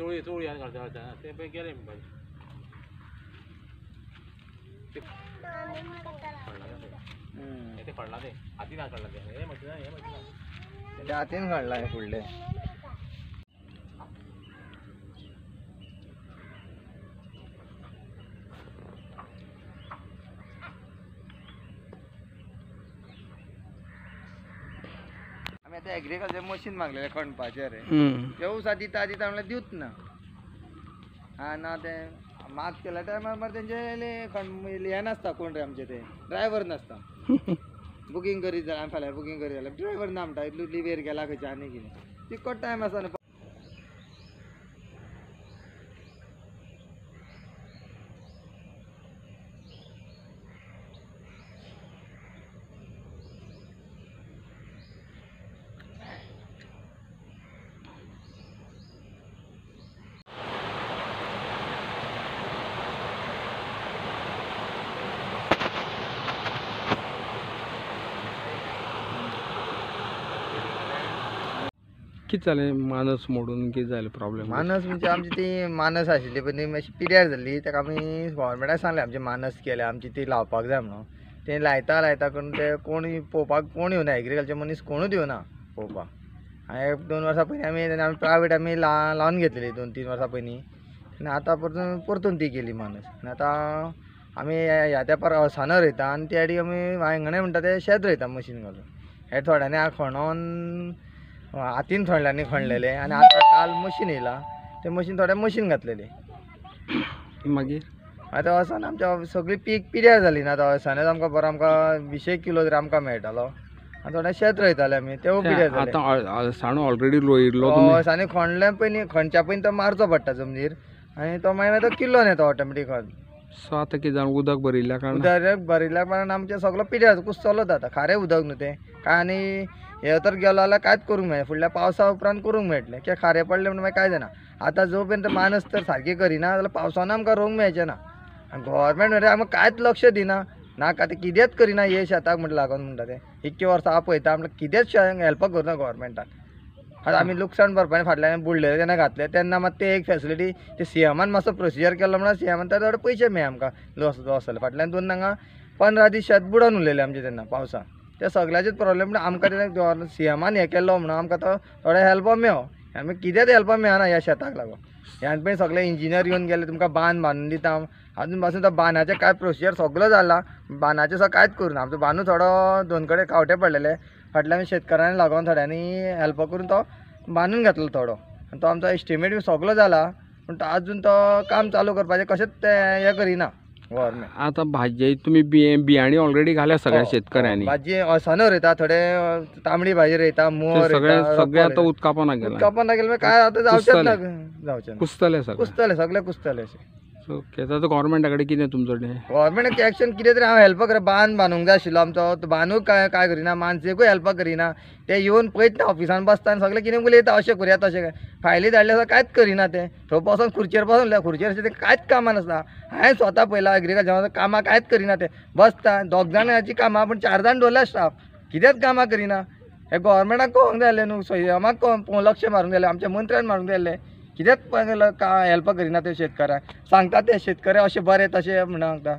चोळी आणि घालता ते पळय गेले बाई ते कळला ते हाती ना कळला ते हे म्हटलं हातीन काढला हे फुडले आम्ही आता ॲग्रिकल्चर मशीन मागलेलं खणपाचे रे येऊच आधी ताजी म्हणल्यार दिवच ना हा ना ते माग केल्या टायमार मग त्यांचे हे नसता कोण रे आमचे ते ड्रायव्हर नसता बुकिंग करीत जाल्यार आमी फाल्यां बुकिंग करीत जाल्यार ड्रायव्हर ना म्हणटा इतली वेर गेला खंयच्या आनी कितें तितकोच टायम आसा न्हू किती जालें मानस मोडून कितें जालें प्रॉब्लेम मानस म्हणजे आमची ती मानस आशिल्ली पण ती मातशी पिड्यार जाल्ली ताका आमी गोवोरमेंटाक सांगलें आमचे मानस केले आमची ती लावपाक जाय म्हणून ते लायता करून ते कोण पळोवपाक कोण येवना एग्रिकल्चर मनीस कोणूच येवना पळोवपाक हांवें 2 वर्सां पयलीं आमी प्रायवेट आमी लावन घेतलेली 2-3 वर्सां पयलीं आनी आतां परतून ती केली मानस आनी आतां आमी ह्या तेंपार अळसांदो रोयता आनी त्या आडी आमी वांयगणे म्हणटा ते शेत रोयता मशीन घालून हे थोड्यांनी खणोन हातीन थोड्यांनी खणलेले आनी आतां काल मशीन येयला ते मशीन थोड्या मशीन घातलेले मागीर आतां अळसांद आमच्या सगळी पीक पिड्यार जाली ना आतां अळसांदच आमकां बरो आमकां 20 किलो तरी आमकां मेळटालो आनी थोडे शेत रोयताले आमी तेवूय पिड्यार जाले आतां अळसांदो ऑलरेडी रोयिल्लो अळसांदे खणले पयलीं खणच्या पयलीं तो मारचो पडटा जमनीर आनी तो मागीर तो किल्लोन येता ऑटोमॅटीक खण सो आतां कितें जालें उदक भरिल्ल्या कारणान उदक भरिल्ल्या कारणान आमचें सगळो पिड्यार कुसतलो जाता खारें उदक न्हू तें काय आनी हे तर गेलो जाल्यार कांयच करूंक मेळना फुडल्या पावसा उपरांत करूंक मेळटलें कित्याक खारें पडलें म्हणून मागीर कांय जायना आतां जो पर्यंत मानस तर सारकी करिना जाल्यार पावसान आमकां रोवंक मेळचें ना आनी गोवोरमेंट म्हणजे आमकां कांयच लक्ष दिना नाका ते कितेंच करिना हे शेताक म्हटलं लागून म्हणटा ते इतके वर्सां आपयता म्हटल्यार कितेंच हेल्प करना गोवोरमेंटान आतां आमी लुकसाण भरपाय फाटल्यान बुडलेले तेन्ना घातले तेन्ना मात ते एक फेसिलिटी ते सीएमान मातसो प्रोसिजर केलो म्हणल्यार सीएमान तर थोडे पयशे मेळ आमकां लॉस जाले फाटल्यान 2 हांगा 15 दीस शेत बुडोवन उरलेले आमचे तेन्ना पावसान ते सगळ्याचेच प्रॉब्लेम म्हणल्यार आमकां तेन्ना सीएमान हें केल्लो म्हणून आमकां तो थोडे हेल्प मेळो आमी कितेंच हेल्प मेळना ह्या शेताक लागून ह्यान पळय सगळे इंजिनियर येवन गेले तुमकां बांद बांदून दिता अजून पासून तो बांदाचें कांय प्रोसिजर सगळो जाला बांदाचें सो कांयच करूना आमचो बांदू थोडो 2 कडेन कावटे पडलेले फाटल्यान शेतकारांनी लागून थोड्यांनी हेल्प करून तो बांदून घातलो थोडो आनी तो आमचो एस्टिमेट सगळो जाला पूण तो अजून तो काम चालू करपाचें कशेंच ते हे करिना गव्हर्मेंट आतां भाजये तुमी बियाणी ऑलरेडी घाल्या सगळ्या शेतकऱ्यांनी भाजी अळसांदो रोयता थोडे तांबडी भाजी रोयता मुळो रोयता सगळे आतां उदकापना गेले काय आतां जावचेंच ना जावचें कुसतले सगळे कुसतले अशें सो आतां गव्हर्मेंटा कडेन कितें तुमचो गव्हर्मेंट एक्शन कितें तरी हांव हेल्प करा बांद बांदूंक जाय आशिल्लो आमचो तो बांदूक काय करिना मानसेकूय हेल्प करिना ते येवन पळयत ना ऑफिसान बसता आनी सगळे कितें उलयता अशें करुया तशें काय फायली धाडले आसा कांयच करिना ते थंय बसून खुर्चेर बसून खुर्चेर अशें ते कांयच कामां नासता हांवें स्वता पळयलां एग्रिकल्चर कामां कांयच करिना ते बसता 2 जाणांची कामां पूण 4 जाण दवरल्या स्टाफ कितेंच कामां करिना हे गव्हर्मेंटाक कळोवंक जाय आसलें न्हू संयमाक लक्ष मारूंक जाय आमच्या मंत्र्यान मारूंक जाय आसलें कितेंच हेल्प करिना ते शेतकारांक सांगता ते शेतकरी अशें बरें तशें म्हणून सांगता